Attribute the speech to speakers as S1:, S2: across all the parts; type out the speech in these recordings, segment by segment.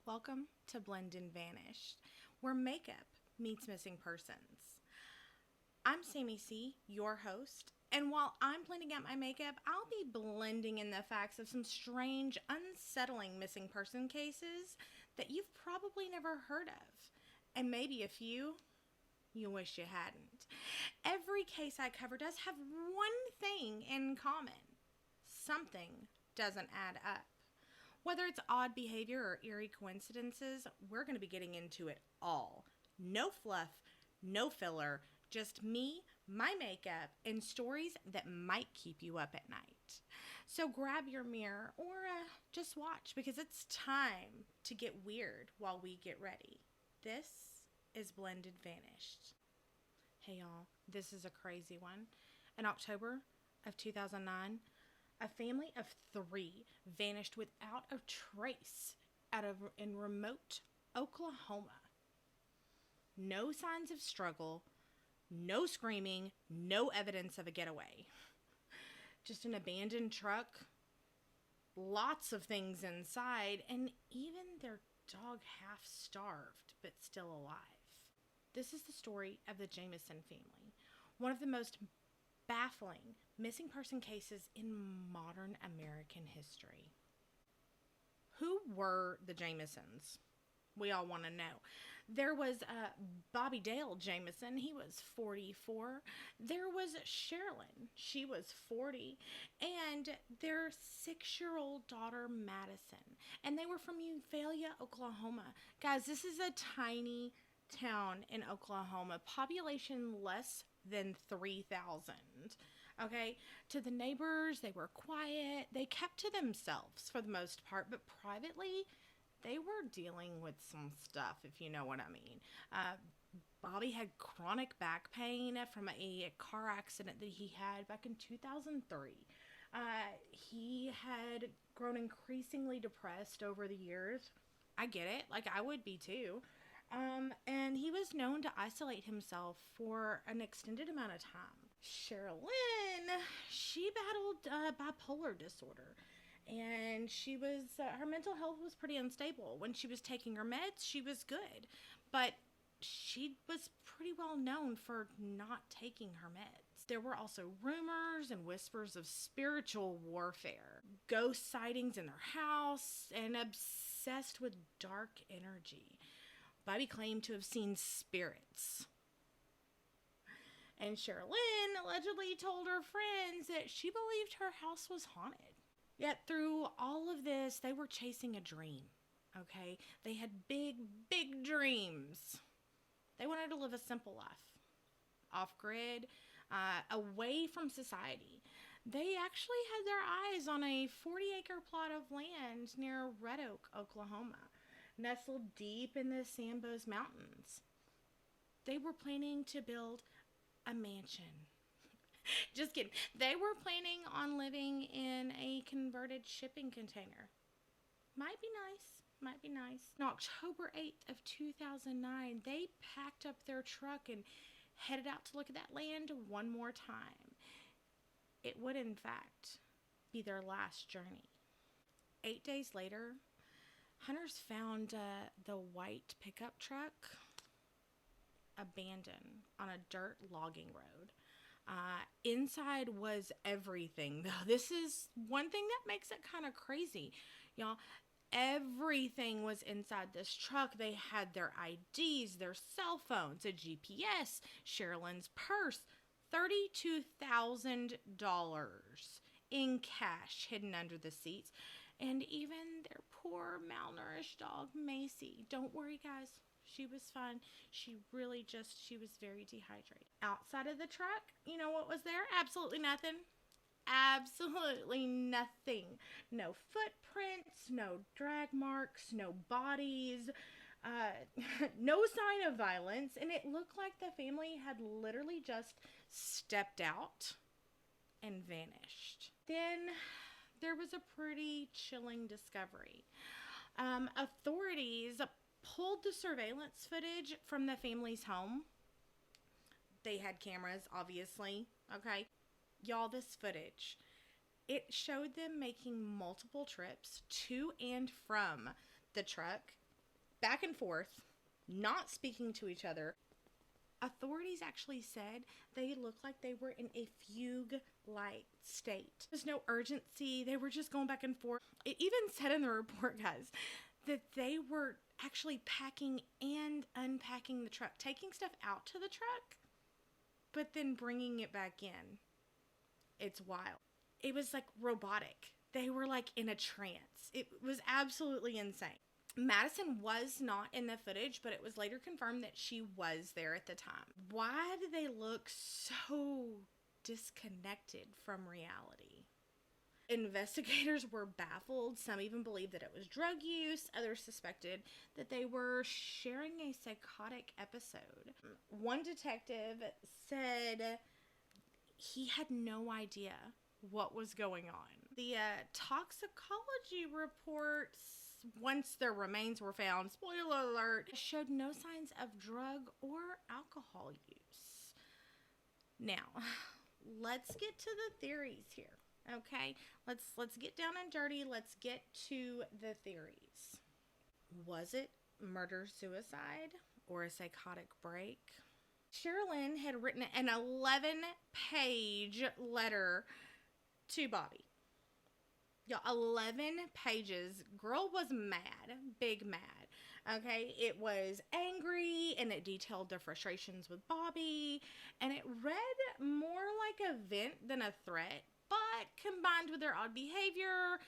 S1: Welcome to Blend and Vanish, where makeup meets missing persons. I'm Sammy C, your host, and while I'm blending out my makeup, I'll be blending in the facts of some strange, unsettling missing person cases that you've probably never heard of, and maybe a few you wish you hadn't. Every case I cover does have one thing in common: something doesn't add up. Whether it's odd behavior or eerie coincidences, we're going to be getting into it all. No fluff, no filler, just me, my makeup, and stories that might keep you up at night. So grab your mirror or just watch, because it's time to get weird while we get ready. This is Blended Vanished. Hey y'all, this is a crazy one. In October of 2009, a family of 3 vanished without a trace in remote Oklahoma. No signs of struggle, no screaming, no evidence of a getaway. Just an abandoned truck, lots of things inside, and even their dog half starved but still alive. This is the story of the Jamison family, one of the most baffling missing person cases in modern American history. Who were the Jamisons? We all want to know. There was Bobby Dale Jamison. He was 44. There was Sherilynn. She was 40. And their 6-year-old daughter, Madison. And they were from Eufaula, Oklahoma. Guys, this is a tiny town in Oklahoma. Population less than 3,000. Okay, to the neighbors, they were quiet. They kept to themselves for the most part, but privately, they were dealing with some stuff, if you know what I mean. Bobby had chronic back pain from a car accident that he had back in 2003. He had grown increasingly depressed over the years. I get it, like I would be too. And he was known to isolate himself for an extended amount of time. Sherilynn, she battled bipolar disorder, and she was her mental health was pretty unstable. When she was taking her meds, she was good, but she was pretty well known for not taking her meds. There were also rumors and whispers of spiritual warfare, ghost sightings in their house, and obsessed with dark energy. Bobby claimed to have seen spirits. And Sherilynn allegedly told her friends that she believed her house was haunted. Yet through all of this, they were chasing a dream, okay? They had big, big dreams. They wanted to live a simple life, off-grid, away from society. They actually had their eyes on a 40-acre plot of land near Red Oak, Oklahoma, nestled deep in the Sambos Mountains. They were planning to build a mansion. Just kidding. They were planning on living in a converted shipping container. Might be nice. Might be nice. On October 8th of 2009, they packed up their truck and headed out to look at that land one more time. It would, in fact, be their last journey. 8 days later, hunters found the white pickup truck abandoned on a dirt logging road. Inside was everything, though. This is one thing that makes it kind of crazy, y'all. Everything was inside this truck. They had their IDs, their cell phones, a GPS, Sherilynn's purse, $32,000 in cash hidden under the seats, and even their poor malnourished dog, Macy. Don't worry, guys. She was fine. She was very dehydrated. Outside of the truck, you know what was there? Absolutely nothing. Absolutely nothing. No footprints, no drag marks, no bodies, no sign of violence. And it looked like the family had literally just stepped out and vanished. Then there was a pretty chilling discovery. Authorities pulled the surveillance footage from the family's home. They had cameras, obviously, okay? Y'all, this footage, it showed them making multiple trips to and from the truck back and forth, not speaking to each other. Authorities actually said they looked like they were in a fugue-like state. There's no urgency. They were just going back and forth. It even said in the report, guys, that they were actually packing and unpacking the truck, taking stuff out to the truck, but then bringing it back in. It's wild. It was like robotic. They were like in a trance. It was absolutely insane. Madison was not in the footage, but it was later confirmed that she was there at the time. Why do they look so disconnected from reality? Investigators were baffled. Some even believed that it was drug use. Others suspected that they were sharing a psychotic episode. One detective said he had no idea what was going on. The toxicology reports, once their remains were found, spoiler alert, showed no signs of drug or alcohol use. Now, let's get to the theories here, okay? Let's get down and dirty. Let's get to the theories. Was it murder-suicide or a psychotic break? Sherilynn had written an 11-page letter to Bobby. Y'all, 11 pages. Girl was mad. Big mad. Okay? It was angry, and it detailed their frustrations with Bobby, and it read more like a vent than a threat, but combined with their odd behavior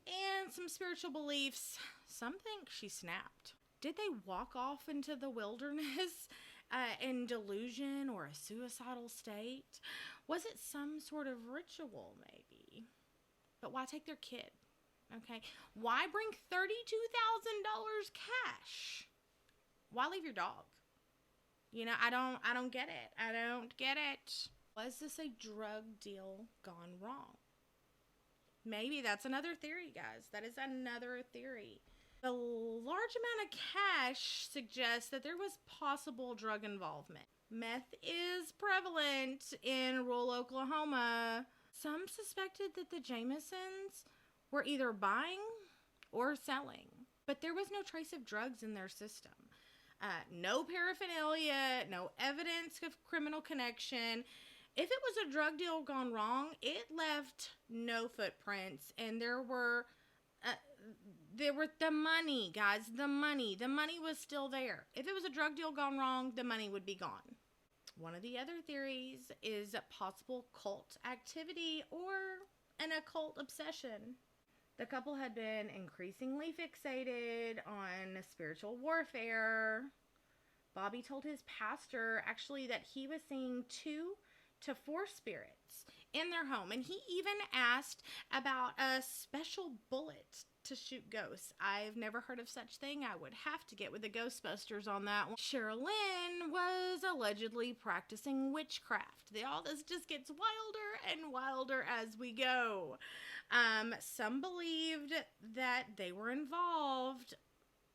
S1: and some spiritual beliefs, some think she snapped. Did they walk off into the wilderness in delusion or a suicidal state? Was it some sort of ritual, maybe? But why take their kid? Okay. Why bring $32,000 cash? Why leave your dog? You know, I don't get it. I don't get it. Was this a drug deal gone wrong? Maybe that's another theory, guys. That is another theory. The large amount of cash suggests that there was possible drug involvement. Meth is prevalent in rural Oklahoma. Some suspected that the Jamisons were either buying or selling, but there was no trace of drugs in their system. No paraphernalia, no evidence of criminal connection. If it was a drug deal gone wrong, it left no footprints, and there were the money, guys, the money was still there. If it was a drug deal gone wrong, the money would be gone. One of the other theories is possible cult activity or an occult obsession. The couple had been increasingly fixated on spiritual warfare. Bobby told his pastor actually that he was seeing 2 to 4 spirits in their home, and he even asked about a special bullet to shoot ghosts. I've never heard of such thing. I would have to get with the Ghostbusters on that one. Sherilynn was allegedly practicing witchcraft. All this just gets wilder and wilder as we go. Some believed that they were involved,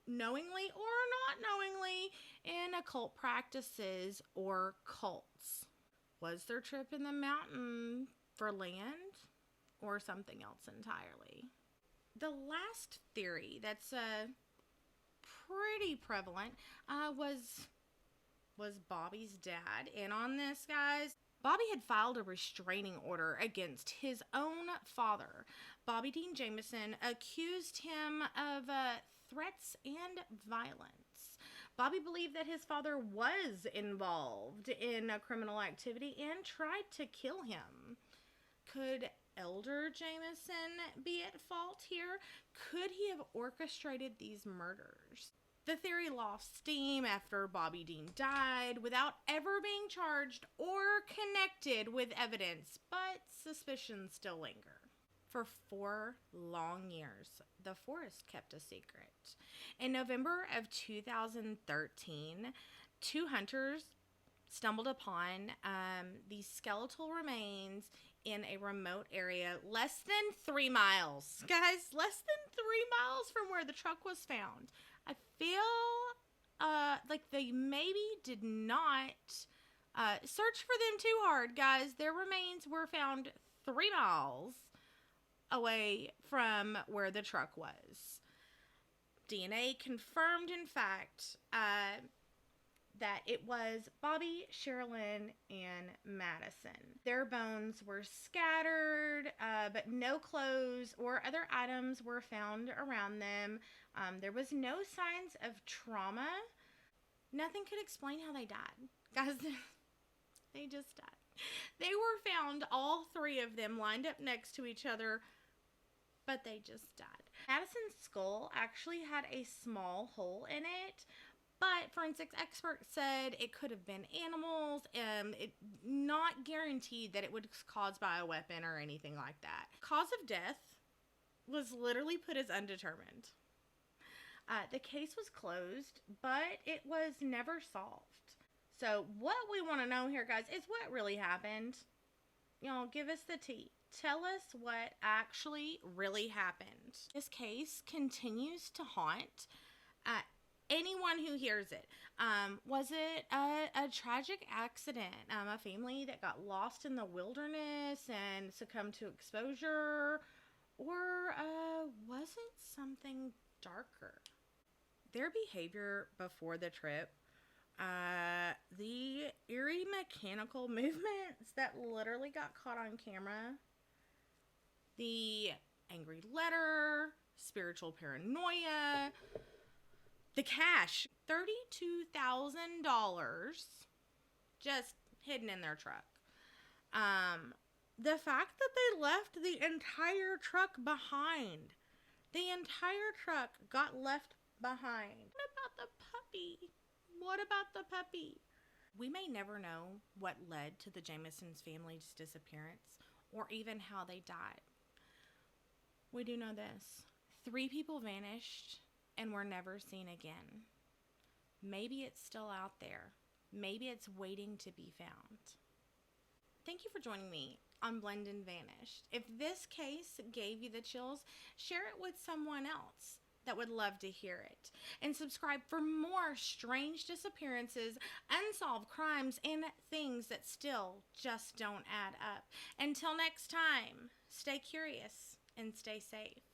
S1: knowingly or not knowingly, in occult practices or cults. Was their trip in the mountain for land or something else entirely? The last theory that's pretty prevalent was Bobby's dad in on this, guys. Bobby had filed a restraining order against his own father. Bobby Dean Jamison accused him of threats and violence. Bobby believed that his father was involved in a criminal activity and tried to kill him. Could Elder Jamison be at fault here? Could he have orchestrated these murders? The theory lost steam after Bobby Dean died without ever being charged or connected with evidence, but suspicions still linger. For 4 long years, the forest kept a secret. In November of 2013, 2 hunters stumbled upon these skeletal remains in a remote area less than 3 miles. Guys, less than 3 miles from where the truck was found. I feel like they maybe did not search for them too hard, guys. Their remains were found 3 miles away from where the truck was. DNA confirmed, in fact, that it was Bobby, Sherilynn, and Madison. Their bones were scattered, but no clothes or other items were found around them. There was no signs of trauma. Nothing could explain how they died. Guys, they just died. They were found, all three of them, lined up next to each other, but they just died. Madison's skull actually had a small hole in it, but forensics experts said it could have been animals. It not guaranteed that it was caused by a weapon or anything like that. Cause of death was literally put as undetermined. The case was closed, but it was never solved. So what we want to know here, guys, is what really happened. Give us the tea. Tell us what actually really happened. This case continues to haunt anyone who hears it. Was it a tragic accident? A family that got lost in the wilderness and succumbed to exposure? Or was it something darker? Their behavior before the trip, the eerie mechanical movements that literally got caught on camera, the angry letter, spiritual paranoia, the cash, $32,000 just hidden in their truck. The fact that they left the entire truck behind. The entire truck got left behind. What about the puppy? What about the puppy? We may never know what led to the Jamison's family's disappearance or even how they died. We do know this. 3 people vanished and were never seen again. Maybe it's still out there. Maybe it's waiting to be found. Thank you for joining me on Blend and Vanished. If this case gave you the chills, share it with someone else that would love to hear it. And subscribe for more strange disappearances, unsolved crimes, and things that still just don't add up. Until next time, stay curious and stay safe.